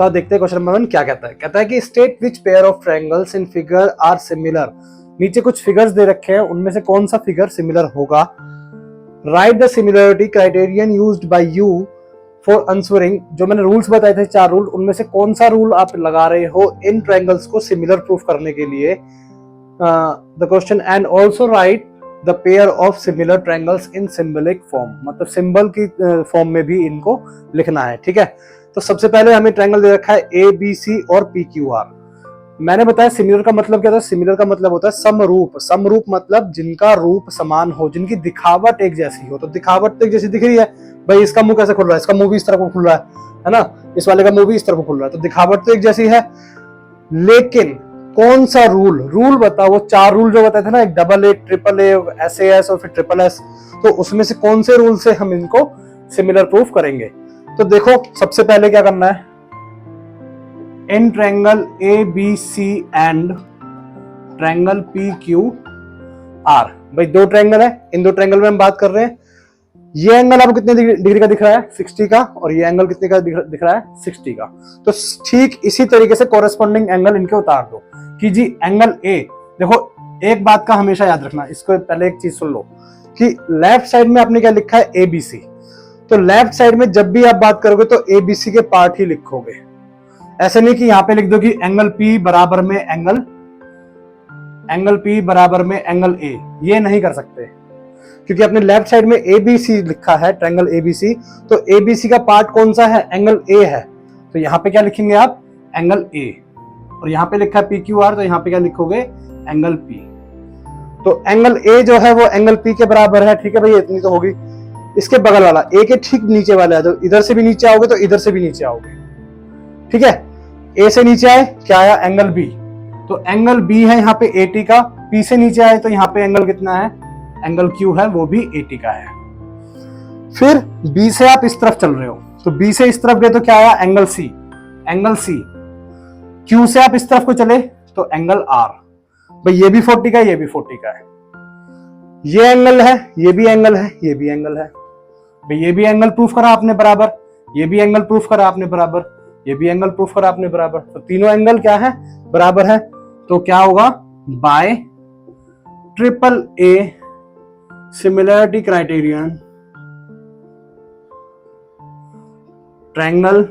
तो देखते हैं क्वेश्चन नंबर 1 क्या कहता है। कहता है कि state which pair of triangles in figure are similar. नीचे कुछ फिगर्स दे रखे हैं, उनमें से कौन सा फिगर सिमिलर होगा। Right the similarity criterion used by you for answering. जो मैंने रूल्स बताए थे 4 रूल, उनमें से कौन सा रूल आप लगा रहे हो इन ट्रायंगल्स को सिमिलर प्रूफ करने के लिए। The question and also right the pair of similar triangles in symbolic form. मतलब सिंबल की फॉर्म में भी इनको लिखना है। ठीक है, तो सबसे पहले हमें ट्रायंगल दे रखा है ए बी सी और पी क्यू आर। मैंने बताया सिमिलर का मतलब क्या होता है। सिमिलर का मतलब होता है समरूप। समरूप मतलब जिनका रूप समान हो, जिनकी दिखावट एक जैसी हो। तो दिखावट तो एक जैसी दिख रही है, भाई इसका मुंह कैसे खुल रहा है, इसका मुंह भी इस तरह को खुल रहा है ना, इस वाले का मुंह भी इस तरह को खुल रहा है, तो दिखावट तो एक जैसी है। लेकिन कौन सा रूल, रूल बताओ। वो 4 रूल जो बताए थे ना, एक double A, triple A, SAS और फिर ट्रिपल S, तो उसमें से कौन से रूल से हम इनको सिमिलर प्रूफ करेंगे। तो देखो सबसे पहले क्या करना है, in triangle ABC and triangle PQR। भाई 2 ट्रायंगल है, इन 2 ट्रायंगल में हम बात कर रहे हैं। ये एंगल आपको कितने डिग्री का दिख रहा है, 60 का, और ये एंगल कितने का दिख रहा है, 60 का। तो ठीक इसी तरीके से कोरेस्पॉन्डिंग एंगल इनके उतार दो कि जी एंगल ए। देखो एक बात का हमेशा याद रखना, इसको पहले एक चीज सुन लो कि लेफ्ट साइड में आपने क्या लिखा है, ABC। तो लेफ्ट साइड में जब भी आप बात करोगे तो ABC के पार्ट ही लिखोगे। ऐसे नहीं कि यहां पे लिख दो कि एंगल P बराबर में एंगल P बराबर में एंगल A। ये नहीं कर सकते क्योंकि अपने लेफ्ट साइड में ABC लिखा है, ट्रायंगल ABC। तो ABC का पार्ट कौन सा है, एंगल A है। तो यहां पे क्या लिखेंगे आप, एंगल A। और यहां पे लिखा है PQR, तो यहां पे क्या लिखोगे, एंगल P। तो एंगल A जो है वो एंगल P के बराबर है। ठीक है भैया, इतनी तो होगी। इसके बगल वाला A के ठीक नीचे वाला है, तो इधर से भी नीचे आओगे तो इधर से भी नीचे आओगे। ठीक है, A से नीचे आए क्या आया, एंगल B। तो एंगल B है यहाँ पे 80 का। P से नीचे आए तो यहाँ पे एंगल कितना है, एंगल Q है, वो भी 80 का है। फिर B से आप इस तरफ चल रहे हो, तो B से इस तरफ गए तो क्या आया, angle C, angle C। Q से आप इस तरफ को चले तो एंगल R। भाई ये भी 40 का है, ये भी 40 का है। ये एंगल है, ये भी एंगल है, ये भी एंगल है। भाई ये भी एंगल प्रूफ करा आपने बराबर, ये भी एंगल प्रूफ करा आपने बराबर, ये भी एंगल प्रूफ करा आपने बराबर। तो तीनों एंगल क्या है, बराबर है। तो क्या होगा, bye triple A similarity criterion triangle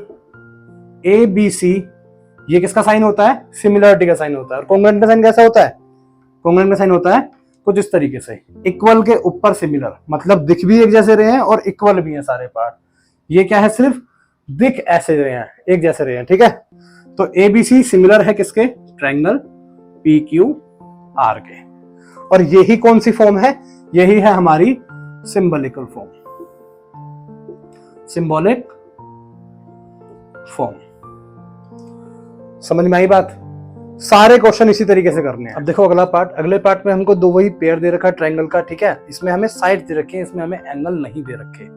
ABC। ये किसका साइन होता है, सिमिलरिटी का साइन होता है। और कॉन्ग्रुएंट का साइन कैसा होता है, कॉन्ग्रुएंट का साइन होता है कुछ इस तरीके से, इक्वल के ऊपर सिमिलर। मतलब दिख भी एक जैसे रहे हैं और इक्वल भी हैं सारे पार्ट। ये क्या है, सिर्फ दिख ऐसे रहे हैं, एक जैसे रहे हैं। ठीक है, तो ABC सिमिलर है किसके, ट्रायंगल PQR के। और यही कौन सी फॉर्म है, यही है हमारी सिंबॉलिकल फॉर्म, सिंबॉलिक फॉर्म। समझ में आई बात। सारे क्वेश्चन इसी तरीके से करने हैं। अब देखो अगला पार्ट, अगले पार्ट में हमको 2 वही पेयर दे रखा है ट्रायंगल का। ठीक है, इसमें हमें साइड दे रखे हैं, इसमें हमें एंगल नहीं दे रखे।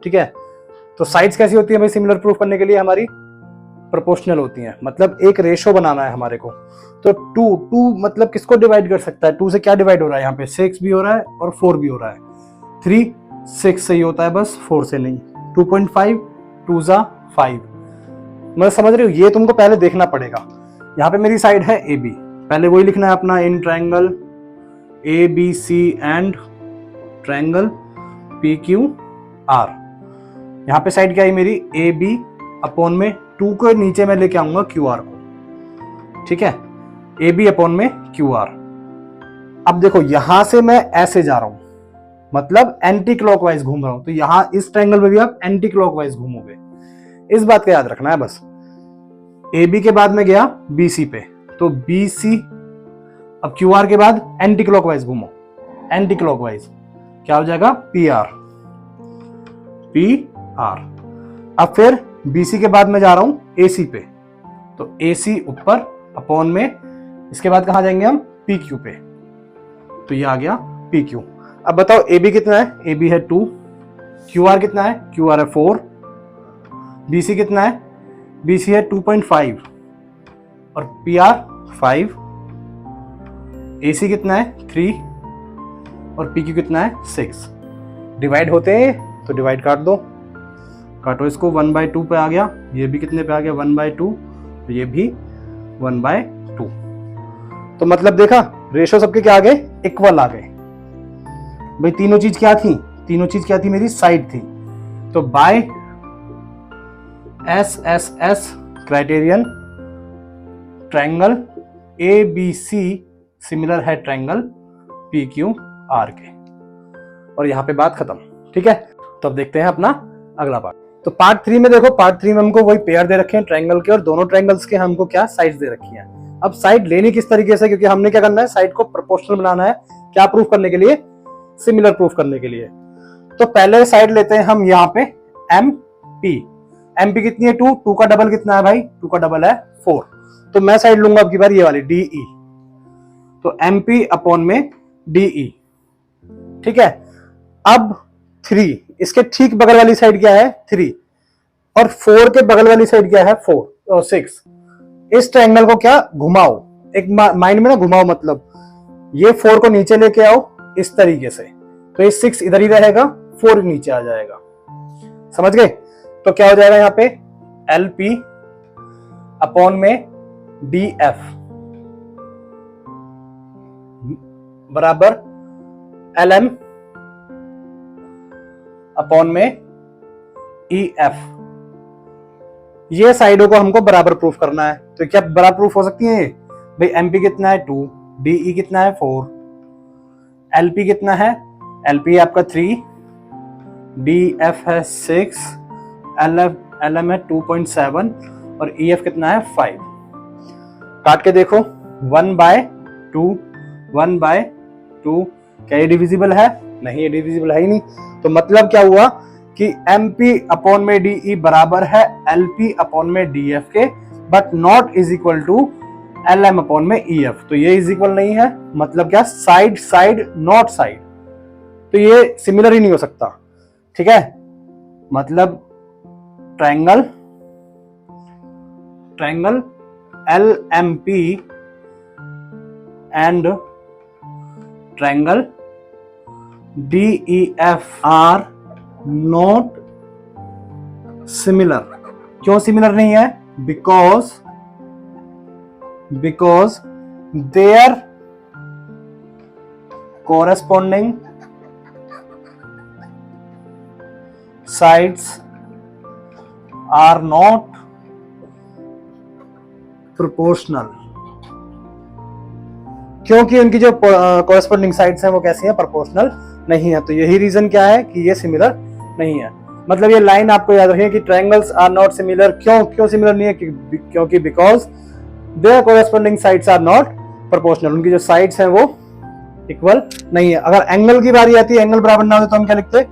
ठीक है, तो साइड्स कैसी होती है भाई, सिमिलर प्रूफ करने के लिए हमारी प्रोपोर्शनल होती हैं। मतलब एक रेशो बनाना है हमारे को। तो 2 मतलब किसको डिवाइड कर सकता है, 2 से क्या डिवाइड हो रहा है, यहाँ पे 6 भी हो रहा है और 4 भी हो रहा है। 3 6 से ही होता है बस, 4 से नहीं। 2.5 2 जा 5। मतलब समझ रहे हो, ये तुमको पहले देखना पड़ेगा। यहाँ पे मेरी साइड है AB, पहले वही लिखना है अपना, in triangle ABC and triangle PQR। यहाँ पे साइड क्या है मेरी, AB अपॉन में 2 को नीचे में लेके आऊंगा QR को। ठीक है, AB अपॉन में QR। अब देखो यहां से मैं ऐसे जा रहा हूं, मतलब एंटी क्लॉकवाइज घूम रहा हूं। तो यहां इस ट्रायंगल में भी आप एंटी क्लॉकवाइज घूमोगे, इस बात का याद रखना है बस। AB के बाद में गया BC पे, तो BC। अब QR के बाद एंटी क्लॉकवाइज घूमो, एंटी क्लॉकवाइज क्या हो जाएगा, PR। अब फिर BC के बाद में जा रहा हूं AC पे, तो AC ऊपर अपॉन में, इसके बाद कहां जाएंगे हम, PQ पे। तो ये आ गया PQ। अब बताओ AB कितना है, AB है 2, QR कितना है, QR है 4, BC कितना है, BC है 2.5 और PR 5, AC कितना है 3 और PQ कितना है 6। डिवाइड होते हैं तो डिवाइड काट दो, काटो इसको, 1/2 पे आ गया, ये भी कितने पे आ गया 1/2, ये भी 1/2। तो मतलब देखा रेशो सबके क्या आ गए, इक्वल आ गए। भाई तीनों चीज क्या थी, तीनों चीज क्या थी, मेरी साइड थी। तो by SSS criterion triangle ABC similar है ट्रायंगल PQR के। और यहां पे बात खत्म, ठीक है। तो अब देखते हैं अपना अगला पार्ट। तो पार्ट 3 में देखो, पार्ट 3 में हमको वही पेयर दे रखे हैं ट्रायंगल के, और दोनों ट्रायंगल्स के हमको क्या साइड्स दे रखी हैं। अब साइड लेनी किस तरीके से, क्योंकि हमने क्या करना है, साइड को प्रोपोर्शनल बनाना है, क्या प्रूफ करने के लिए, सिमिलर प्रूफ करने के लिए। तो पहले साइड लेते हैं हम यहाँ पे MP कितनी है 2 का डबल कितना है भाई, 2 का डबल है 4। तो मैं साइड लूंगा अब की बार ये वाली DE। तो MP अपॉन में DE, ठीक है। अब 3, इसके ठीक बगल वाली साइड क्या है 3, और 4 के बगल वाली साइड क्या है 4 और 6। इस ट्रायंगल को क्या घुमाओ, एक माइंड में ना घुमाओ, मतलब ये 4 को नीचे लेके आओ इस तरीके से, तो ये 6 इधर ही रहेगा, 4 नीचे आ जाएगा, समझ गए। तो क्या हो जाएगा यहाँ पे LP अपॉन में DF बराबर LM अपॉन में EF। ये साइडों को हमको बराबर प्रूफ करना है। तो क्या बराबर प्रूफ हो सकती है भाई, MP कितना है 2, DE कितना है 4, LP कितना है, LP आपका 3, DF है 6, LM है 2.7 और EF कितना है 5। काट के देखो 1/2 1/2, क्या ये डिविजिबल है, नहीं ये डिविजिबल है ही नहीं। तो मतलब क्या हुआ कि MP अपॉन में DE बराबर है LP अपॉन में DF के, but not is equal to LM upon में EF। तो ये इज इक्वल नहीं है, मतलब क्या, साइड साइड नॉट साइड, तो ये सिमिलर ही नहीं हो सकता, ठीक है। मतलब triangle LMP and triangle DEF are not similar. क्यों सिमिलर नहीं है, because their corresponding sides are not proportional। क्योंकि उनकी जो कोरेस्पॉन्डिंग साइड्स हैं वो कैसी हैं, प्रोपोर्शनल नहीं है। तो यही रीजन क्या है कि ये सिमिलर नहीं है। मतलब ये लाइन आपको याद रखिए कि ट्रायंगल्स आर नॉट सिमिलर। क्यों सिमिलर नहीं है, क्योंकि because their corresponding sides are not proportional, उनकी जो साइड्स हैं वो इक्वल नहीं है। अगर एंगल की बारी आती है, एंगल बराबर ना हो तो हम क्या लिखते,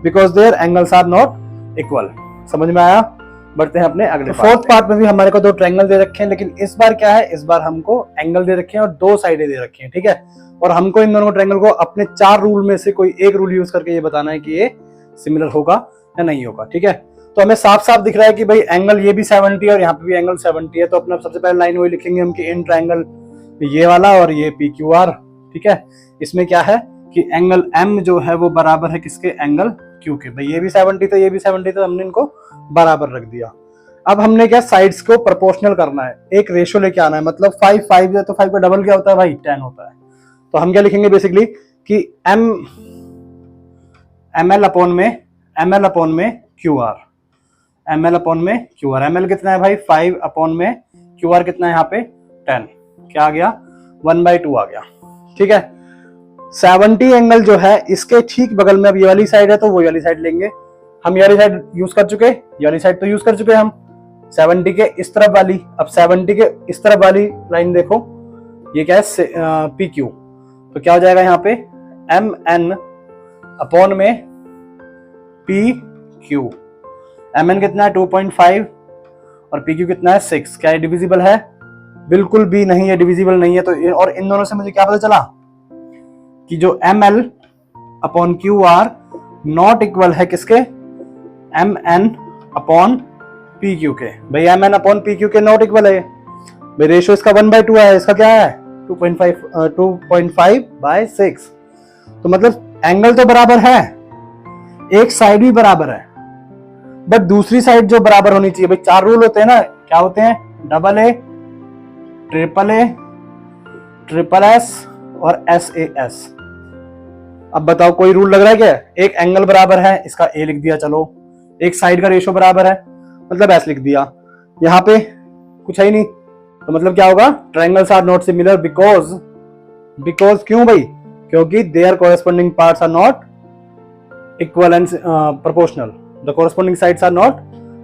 because their angles are not equal. समझ में आया। बढ़ते हैं अपने अगले फोर्थ पार्ट में भी हमारे को 2 ट्रायंगल दे रखे हैं, लेकिन इस बार क्या है, इस बार हमको एंगल दे रखे हैं और 2 साइडें दे रखी हैं, ठीक है। और हमको इन दोनों ट्रायंगल को अपने 4 रूल में से कोई एक रूल यूज करके ये बताना है कि ये सिमिलर होगा या नहीं होगा, ठीक है। तो हमें साफ साफ दिख रहा है कि भाई एंगल ये भी 70 है और यहाँ पे भी एंगल 70 है। तो अपना सबसे पहले लाइन वही लिखेंगे हम कि इन ट्रायंगल ये वाला और ये PQR, ठीक है। इसमें क्या है कि एंगल M जो है वो बराबर है किसके, एंगल Q के। भाई ये भी 70 था, ये भी 70 था, हमने इनको बराबर रख दिया। अब हमने क्या, साइड्स को प्रोपोर्शनल करना है, एक रेशो लेके आना है। मतलब 5 है तो 5 का डबल क्या होता है भाई, 10 होता है। तो हम क्या लिखेंगे बेसिकली कि ML अपॉन में QR, ML अपॉन में QR। ML कितना है भाई 5 अपॉन में QR कितना है यहाँ पे 10, क्या आ गया 1/2 आ गया, ठीक है। 70 एंगल जो है इसके ठीक बगल में अब ये वाली साइड है, तो वो वाली साइड लेंगे हम। ये वाली साइड यूज कर चुके, ये वाली साइड तो यूज कर चुके हम। 70 के इस तरफ वाली, अब 70 के इस तरफ वाली लाइन देखो, ये क्या है PQ। तो क्या हो जाएगा यहाँ पे MN अपॉन में PQ। MN कितना है 2.5 और PQ कितना है 6। क्या ये डिविजिबल है, बिल्कुल भी नहीं है, डिविजिबल नहीं है। तो और इन दोनों से मुझे क्या पता चला कि जो ML upon QR not equal है किसके, MN अपॉन PQ के। भाई MN अपॉन PQ के नॉट इक्वल है, भाई रेशियो इसका 1/2 है, इसका क्या है 2.5/6। तो मतलब एंगल तो बराबर है, एक साइड भी बराबर है, बट दूसरी साइड जो बराबर होनी चाहिए। भाई 4 रूल होते हैं ना, क्या होते हैं? डबल ए, ट्रिपल एस और SAS। अब बताओ कोई रूल लग रहा है क्या? एक एंगल बराबर है, इसका ए लिख दिया, चलो। एक साइड का रेशो बराबर है, मतलब एस लिख दिया। यहाँ पे कुछ है ही नहीं, तो मतलब क्या होगा? Triangles are not similar because क्यों भाई? क्योंकि their corresponding parts are not equal and proportional. The corresponding sides are not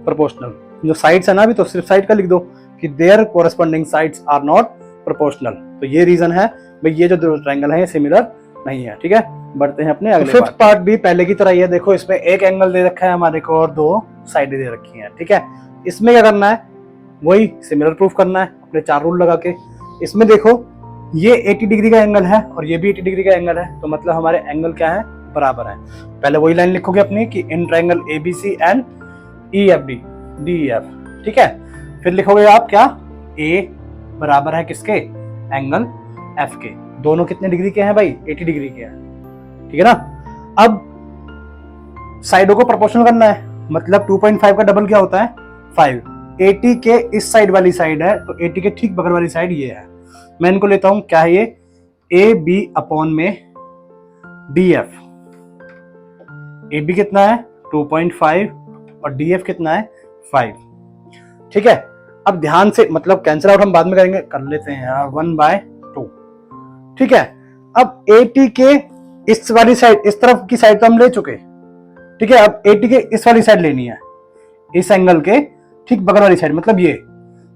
proportional. जो साइड्स है ना, अभी तो सिर्फ साइड का लिख दो कि their corresponding sides are not proportional. तो ये रीजन है भाई, ये जो दो ट्रायंगल है ये सिमिलर नहीं है। ठीक है, बढ़ते हैं अपने अगले फिफ्थ पार्ट भी पहले की तरह ही है। देखो इसमें एक एंगल दे रखा है हमारे को और 2 साइडें दे रखी हैं। ठीक है, इसमें क्या करना है? वही सिमिलर प्रूफ करना है अपने 4 रूल लगा के। इसमें देखो ये 80 डिग्री का एंगल है और ये भी 80 डिग्री का एंगल है, तो मतलब हमारे एंगल क्या है? बराबर है। पहले वही लाइन लिखोगे अपनी कि in triangle ABC and EFD DEF। ठीक है, फिर लिखोगे आप क्या? A बराबर है किसके? एंगल F के। दोनों कितने डिग्री के हैं भाई? 80 डिग्री के हैं। ठीक है ना। अब साइडों को प्रोपोर्शनल करना है, मतलब 2.5 का डबल क्या होता है? 5। 80 के इस साइड वाली साइड है, तो 80 के ठीक बगल वाली साइड ये है। मैं इनको लेता हूं, क्या है ये? AB अपॉन में DF। AB कितना है? 2.5 और DF कितना है? 5। ठीक है, अब ध्यान से, मतलब कैंसिल आउट हम बाद में करेंगे, कर लेते हैं यार 1/2। ठीक है, अब 80 के इस वाली साइड, इस तरफ की साइड तो हम ले चुके। ठीक है, अब 80 के इस वाली साइड लेनी है, इस एंगल के ठीक बगल वाली साइड, मतलब ये।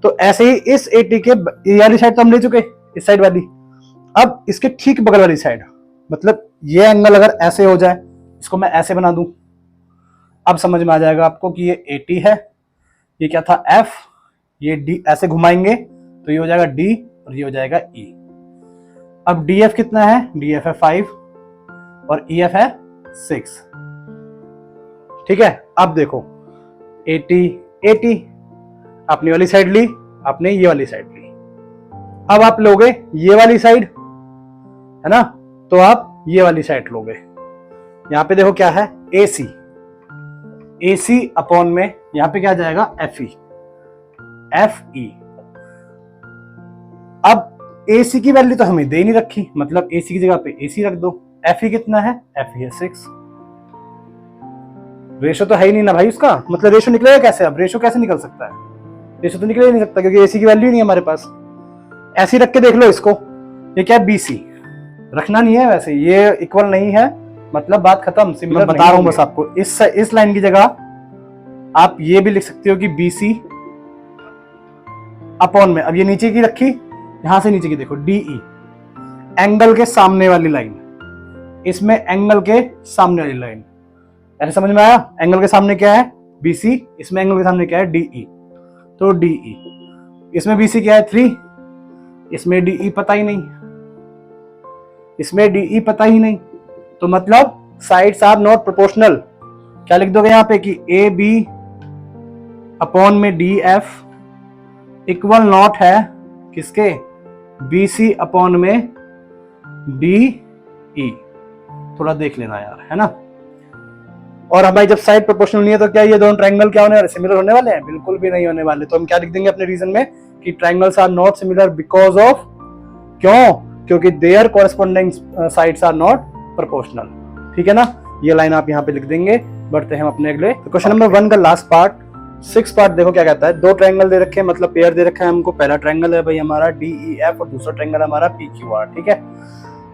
तो ऐसे ही इस 80 के ये वाली साइड तो हम ले चुके, इस साइड वाली। अब इसके ठीक बगल वाली साइड, मतलब ये एंगल अगर ऐसे हो जाए, इसको मैं ऐसे बना दूं, अब समझ में आ जाएगा आपको कि ये 80 है, ये क्या था? F, ये D, ऐसे घुमाएंगे तो ये हो जाएगा D और ये हो जाएगा E। अब DF कितना है? DF है 5 और EF है 6। ठीक है, अब देखो 80 अपनी वाली साइड ली, आपने ये वाली साइड ली। अब आप लोगे ये वाली साइड, है ना, तो आप ये वाली साइड लोगे। यहां पे देखो क्या है? AC अपॉन में यहां पे क्या आ जाएगा? FE। अब AC की वैल्यू तो हमें दे नहीं रखी, मतलब AC की जगह पे AC रख दो। FE कितना है? FE है 6। रेशो तो है ही नहीं ना भाई उसका, मतलब रेशो निकलेगा कैसे? अब रेशो कैसे निकल सकता है? रेशो तो निकल ही नहीं सकता क्योंकि AC की वैल्यू नहीं है हमारे पास। ऐसे रख के देख लो इसको, ये क्या? BC रखना नहीं है, वैसे ये इक्वल नहीं है, मतलब बात खत्म। सिमिलर बता रहा हूं बस आपको। इस लाइन की जगह आप ये भी लिख सकते हो कि BC अपॉन में, अब ये नीचे की रखी, यहां से नीचे की देखो DE, एंगल के सामने वाली लाइन, इसमें एंगल के सामने वाली लाइन। ऐसे समझ में आया? एंगल के सामने क्या है? BC, इसमें एंगल के सामने क्या है? DE, तो DE। इसमें BC क्या है? 3, इसमें DE पता ही नहीं, इसमें DE पता ही नहीं, तो मतलब साइड्स आर नॉट प्रोपोर्शनल। क्या लिख दोगे यहां पे कि AB अपॉन में DF इक्वल नॉट है किसके? BC अपॉन में DE। थोड़ा देख लेना यार, है ना। और हमारी जब साइड प्रोपोर्शनल नहीं है तो क्या ये दोनों ट्रायंगल क्या होने वाले? सिमिलर होने वाले हैं? बिल्कुल भी नहीं होने वाले। तो हम क्या लिख देंगे अपने रीजन में कि triangles are not similar because of, क्यों? क्योंकि their corresponding sides are not proportional. ठीक है ना, ये लाइन आप यहाँ पे लिख देंगे। बढ़ते हैं अपने अगले क्वेश्चन नंबर 1 का लास्ट पार्ट, 6 पार्ट। देखो क्या कहता है? 2 ट्रायंगल दे रखे हैं, मतलब पेयर दे रखा है हमको। पहला ट्रायंगल है भाई हमारा DEF और दूसरा ट्रायंगल हमारा PQR। ठीक है,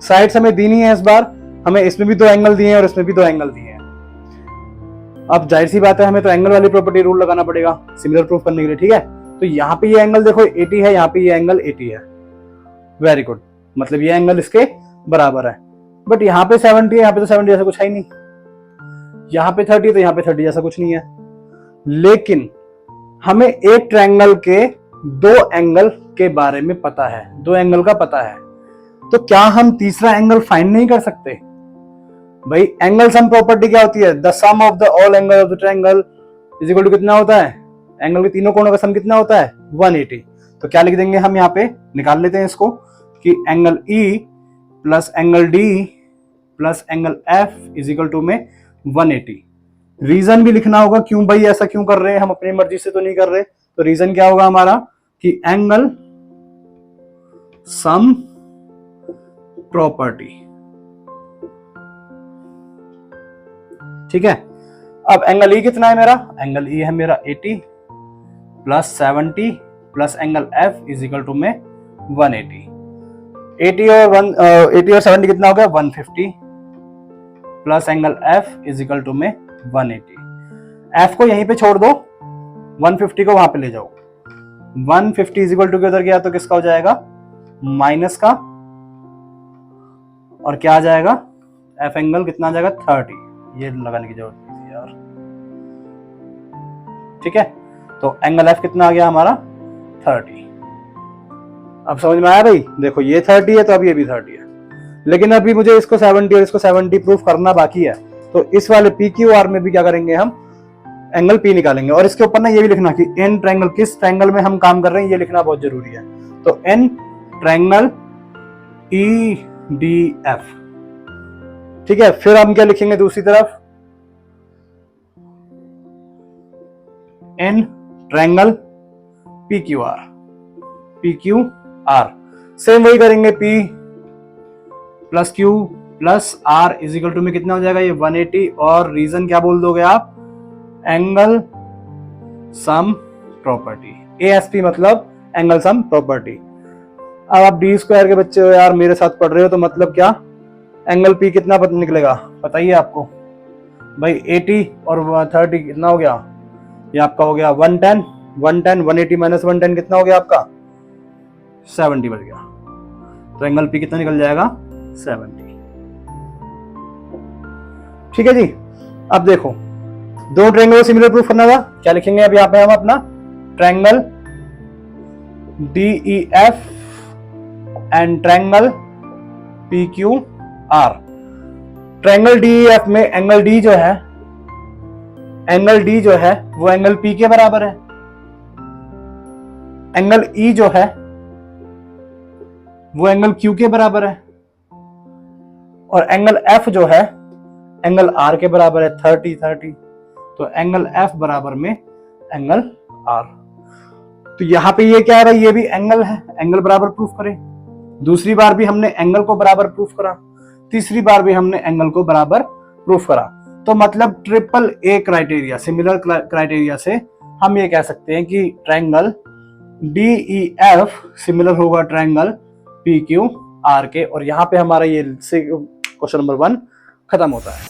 साइड्स हमें दी नहीं है इस बार, हमें इसमें भी 2 एंगल दिए हैं और इसमें भी 2 एंगल दिए हैं। अब जाहिर सी बात है हमें तो एंगल वाली प्रॉपर्टी रूल लगाना पड़ेगा सिमिलर प्रूफ करने के लिए। ठीक है, तो यहाँ पे ये एंगल देखो 80 है, यहाँ पे ये एंगल 80 है। वेरी गुड, मतलब ये एंगल इसके बराबर है। बट यहाँ पे 70 है, यहाँ पे तो 70 जैसा कुछ है ही नहीं। यहाँ पे 30 तो यहाँ पे 30 जैसा कुछ नहीं है। लेकिन हमें एक ट्रायंगल के 2 एंगल के बारे में पता है, 2 एंगल का पता है, तो क्या हम तीसरा एंगल फाइंड नहीं कर सकते? भाई एंगल सम प्रॉपर्टी क्या होती है? The sum of the all angle of the triangle is equal to कितना होता है? एंगल के तीनों कोणों का सम कितना होता है? 180। तो क्या लिख देंगे हम यहाँ पे? निकाल लेते हैं इसको कि angle E plus angle D plus angle F is equal to में 180। रीजन भी लिखना होगा, क्यों भाई ऐसा क्यों कर रहे हैं, हम अपनी मर्जी से तो नहीं कर रहे। तो रीजन क्या होगा हमारा कि एंगल सम प्रॉपर्टी। ठीक है, अब एंगल ई कितना है मेरा, एंगल ई है मेरा 80 plus 70 plus angle F is equal to में 180। 80 और 70 कितना हो गया 150 plus angle F is equal to में 180। एफ को यहीं पे छोड़ दो, 150 को वहां पे ले जाओ। 150 इज इक्वल टू के उधर गया तो किसका हो जाएगा, माइनस का, और क्या आ जाएगा एफ एंगल कितना आ जाएगा 30। ये लगाने की जरूरत नहीं थी यार। ठीक है, तो एंगल एफ कितना आ गया हमारा 30। अब समझ में आया भाई, देखो ये 30 है तो अब ये भी 30 है, लेकिन अभी मुझे इसको 70 और इसको 70 प्रूफ करना बाकी है। तो इस वाले पी क्यू आर में भी क्या करेंगे, हम एंगल पी निकालेंगे। और इसके ऊपर ना ये भी लिखना कि एन ट्रायंगल, किस ट्रायंगल में हम काम कर रहे हैं ये लिखना बहुत जरूरी है। तो in triangle E D F. ठीक है, फिर हम क्या लिखेंगे दूसरी तरफ, in triangle P Q R, P Q R. Same वही करेंगे, P plus Q plus R is equal to में कितना हो जाएगा ये 180। और रीजन क्या बोल दोगे आप, एंगल सम प्रॉपर्टी, एएसपी मतलब एंगल सम प्रॉपर्टी। अब आप डी स्क्वायर के बच्चे हो यार, मेरे साथ पढ़ रहे हो, तो मतलब क्या, एंगल पी कितना पता निकलेगा बताइए आपको भाई, 80 और 30 कितना हो गया, ये आपका हो गया 110, 180 माइनस 110 कितना हो गया आपका 70 बच गया। तो एंगल पी कितना निकल जाएगा 70। ठीक है जी, अब देखो दो ट्रायंगल को सिमिलर प्रूफ करना था, क्या लिखेंगे अब यहाँ पे हम अपना, triangle DEF and triangle PQR। Triangle DEF में एंगल D जो है, एंगल D जो है वो एंगल P के बराबर है, एंगल E जो है वो एंगल Q के बराबर है, और एंगल F जो है एंगल R के बराबर है 30। तो एंगल F बराबर में एंगल R। तो यहां पे ये क्या है भाई, ये भी एंगल है, एंगल बराबर प्रूफ करें। दूसरी बार भी हमने एंगल को बराबर प्रूफ करा, तीसरी बार भी हमने एंगल को बराबर प्रूफ करा। तो मतलब triple A criteria, similar criteria से हम ये कह सकते हैं कि ट्रायंगल DEF सिमिलर होगा ट्रायंगल PQR के। और यहां पे हमारा ये क्वेश्चन नंबर 1 खत्म होता है।